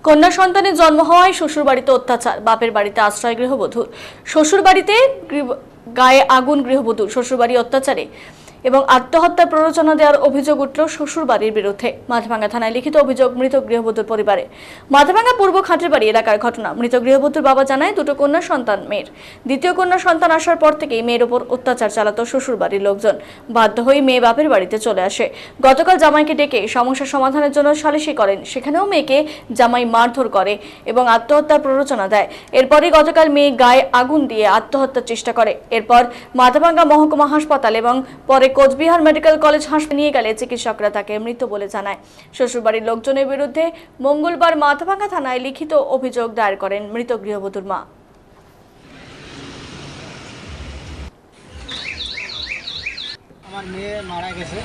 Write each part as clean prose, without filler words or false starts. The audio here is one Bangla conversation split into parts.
কন্যা সন্তানের জন্ম হওয়ায় শ্বশুর বাড়িতে অত্যাচার, বাপের বাড়িতে আশ্রয় গৃহবধূর। শ্বশুর বাড়িতে গায়ে আগুন গৃহবধূর, শ্বশুরবাড়ি অত্যাচারে এবং আত্মহত্যার প্ররোচনা দেওয়ার অভিযোগ উঠল শ্বশুর বাড়ির বিরুদ্ধে। মাথাভাঙ্গা থানায় লিখিত অভিযোগ মৃত গৃহবধূর পরিবারে। মাথাভাঙ্গা পূর্ব খাঁটিবাড়ি এলাকার ঘটনা। মৃত গৃহবধূর বাবা জানায় দুটো কন্যা সন্তান মেয়ের। দ্বিতীয় কন্যা সন্তান আসার পর থেকেই মেয়ের ওপর অত্যাচার চালাতো শ্বশুর বাড়ির লোকজন। বাধ্য হয়ে মেয়ে বাপের বাড়িতে চলে আসে। গতকাল জামাইকে ডেকে সমস্যা সমাধানের জন্য সালিশি করেন, সেখানেও মেয়েকে জামাই মারধর করে এবং আত্মহত্যার প্ররোচনা দেয়। এরপরই গতকাল মেয়ে গায়ে আগুন দিয়ে আত্মহত্যার চেষ্টা করে। এরপর মাথাভাঙ্গা মহকুমা হাসপাতাল এবং পরে কোচবিহার মেডিকেল কলেজ হাসপাতালে নিয়ে গেলে চিকিৎসকরা তাকে মৃত বলে জানায়। শ্বশুরবাড়ির লোকজনের বিরুদ্ধে মঙ্গলবার মাথাভাঙ্গা থানায় লিখিত অভিযোগ দায়ের করেন মৃত গৃহবধূর মা। আমার মেয়ে মারা গেছে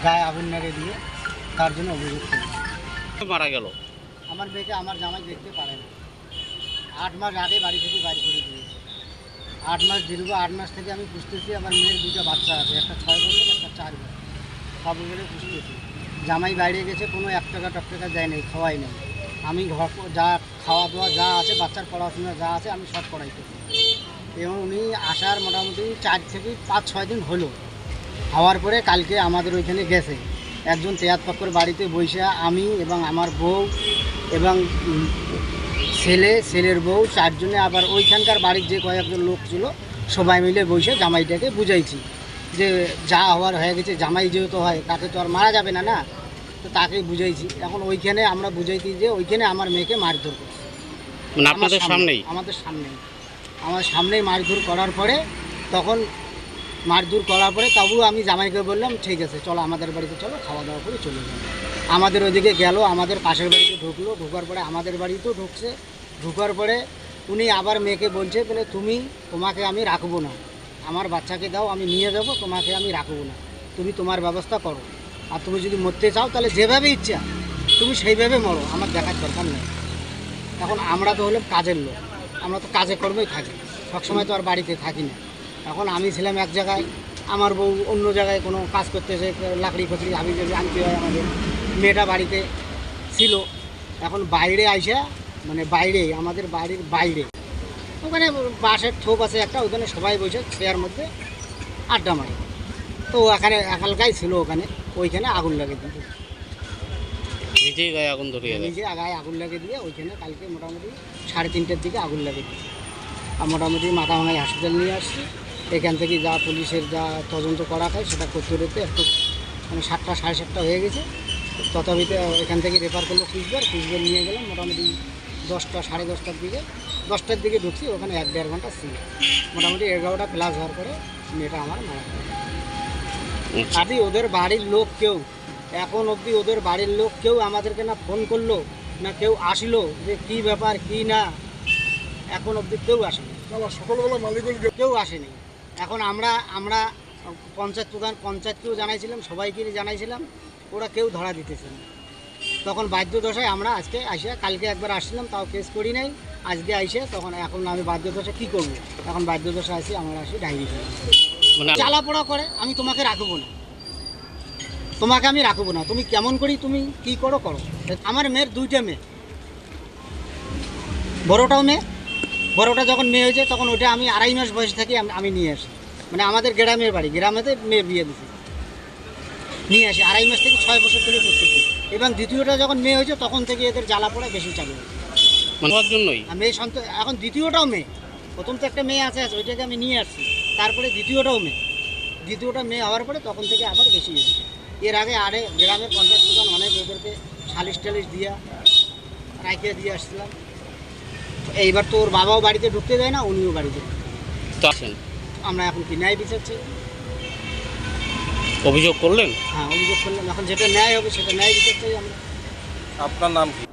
গায়ে আগুন মেরে দিয়ে, তার জন্য অভিযোগ করি। মারা গেল আমার মেয়েকে আমার জামাই দেখতে পারে না। 8 মাস আগে বাড়ি থেকে বাড়ি করে দিয়েছে। 8 মাস দীর্ঘ 8 মাস থেকে আমি বুঝতেছি আমার মেয়ের 2টা বাচ্চা আছে, একটা 6 বছর একটা 4 বছর। সব মিলে বুঝতেছি জামাই বাইরে গেছে, কোনো 1 টাকা দেয় নেই, খাওয়াই নেই। আমি ঘর যা খাওয়া দাওয়া যা আছে, বাচ্চার পড়াশোনা যা আছে আমি সব করাইতেছি। এবং উনি আসার মোটামুটি 4 থেকে 5-6 দিন হলো। হওয়ার পরে কালকে আমাদের ওইখানে গেছে একজন তেয়াত্তর বাড়িতে বসে, আমি এবং আমার বউ এবং ছেলের বউ 4 জনে, আবার ওইখানকার বাড়ির যে কয়েকজন লোক ছিল সবাই মিলে বসে জামাইটাকে বুঝাইছি যে যা হওয়ার হয়ে গেছে, জামাই যেহেতু হয় তাকে তো আর মারা যাবে না, তো তাকে বুঝাইছি। এখন ওইখানে আমরা বুঝাইছি যে ওইখানে আমার মেয়েকে মারধর করছে, মানে আপনাদের সামনেই? আমাদের সামনেই, আমার সামনেই মারধর করার পরে, তখন মারধর করার পরে তবুও আমি জামাইকে বললাম ঠিক আছে চলো আমাদের বাড়িতে চলো, খাওয়া দাওয়া করে চলে যাবো। আমাদের ওইদিকে গেল, আমাদের পাশের বাড়িতে ঢুকলো, ঢোকার পরে আমাদের বাড়িতেও ঢুকছে। ঢোকার পরে উনি আবার মেয়েকে বলছে বলে তোমাকে আমি রাখবো না, আমার বাচ্চাকে দাও, আমি নিয়ে যাবো, তোমাকে আমি রাখবো না, তুমি তোমার ব্যবস্থা করো। আর তুমি যদি মরতে চাও তাহলে যেভাবে ইচ্ছা তুমি সেইভাবে মরো, আমার দেখার দরকার নেই। এখন আমরা তো হলাম কাজের লোক, আমরা তো কাজে কর্মই থাকি, সবসময় তো আর বাড়িতে থাকি না। এখন আমি ছিলাম এক জায়গায়, আমার বউ অন্য জায়গায় কোনো কাজ করতেছে, লাকড়ি ফাকড়ি হাবি জাবি আনতে হয় আমাদের। মেয়েটা বাড়িতে ছিল। এখন বাইরে আইসা, মানে বাইরে, আমাদের বাড়ির বাইরে ওখানে বাঁশের থোপ আছে একটা, ওখানে সবাই বসে চেয়ার মধ্যে আড্ডা মারে। তো এখানে একালকাই ছিল, ওইখানে আগুন লাগে দিয়ে, নিজেই গায়ে আগুন ধরিয়ে দেয়। নিজে গায়ে আগুন লাগে দিয়ে ওইখানে কালকে মোটামুটি 3:30টার দিকে আগুন লাগে দিয়ে, আর মোটামুটি মাথাভাঙ্গায় হাসপাতাল নিয়ে আসছি। এখান থেকে যা পুলিশের যা তদন্ত করা হয় সেটা করতে করতে একটু মানে 7টা সাড়ে 7টা হয়ে গেছে। তথাপিতে এখান থেকে রেফার করলো কুচবিহার নিয়ে গেলাম মোটামুটি 10টা সাড়ে 10টার দিকে, 10টার দিকে ঢুকছি, ওখানে 1-1.5 ঘন্টা ছিল। মোটামুটি 11টা প্লাস হওয়ার পরে মেয়েটা আমার মারা গেল। আদি ওদের বাড়ির লোক কেউ এখন অবধি, ওদের বাড়ির লোক কেউ আমাদেরকে না ফোন করলো না কেউ আসলো যে কী ব্যাপার কী না, এখন অবধি কেউ আসেনি। সকালবেলা মালিকগঞ্জ কেউ আসেনি। এখন আমরা পঞ্চায়েত প্রধান, পঞ্চায়েতকেও জানাইছিলাম, সবাইকে জানাইছিলাম, ওরা কেউ ধরা দিতেছে না। তখন বাধ্য দশায় আমরা আজকে আসিয়া, কালকে একবার আসছিলাম তাও কেস করি নাই, আজকে আইসে তখন এখন আমি বাধ্য দশা কী করবো, এখন বাধ্য দশা আসি, আমরা আসি ডায়েরি করি। মানে চালাপোড়া করে আমি তোমাকে রাখবো না, তোমাকে আমি রাখবো না, তুমি কেমন করি তুমি কী করো। আমার মেয়ের 2টা মেয়ে, বড়োটাও মেয়ে, বড়োটা যখন মেয়ে হয়েছে তখন ওটা আমি 2.5 মাস বয়স থেকে আমি নিয়ে আসি, মানে আমাদের গ্রামের বাড়ি, গ্রামেতে মেয়ে বিয়ে দিয়েছি, নিয়ে আসি 2.5 মাস থেকে 6 বছর থেকে করতেছি। এবং দ্বিতীয়টা যখন মেয়ে হয়েছে তখন থেকে এদের জ্বালা পোড়া বেশি চালু হয়েছে জন্যই। মেয়ে সন্তান, এখন দ্বিতীয়টাও মেয়ে, প্রথম তো একটা মেয়ে আছে ওইটাকে আমি নিয়ে আসছি, তারপরে দ্বিতীয়টা মেয়ে হওয়ার পরে তখন থেকে আবার বেশি হয়েছে। এর আগে গ্রামের পঞ্চায়েত প্রধান অনেক ওদেরকে সালিশ টালিশ দিয়া রাখিয়ে দিয়ে আসছিলাম। এইবার তো ওর বাবাও বাড়িতে ঢুকতে দেয় না, উনিও বাড়িতে আসেন। আমরা এখন কি ন্যায় বিচার চাই? অভিযোগ করলেন? হ্যাঁ অভিযোগ করলাম, এখন যেটা ন্যায় হবে সেটা ন্যায় বিচার চাই আমরা। আপনার নাম কি?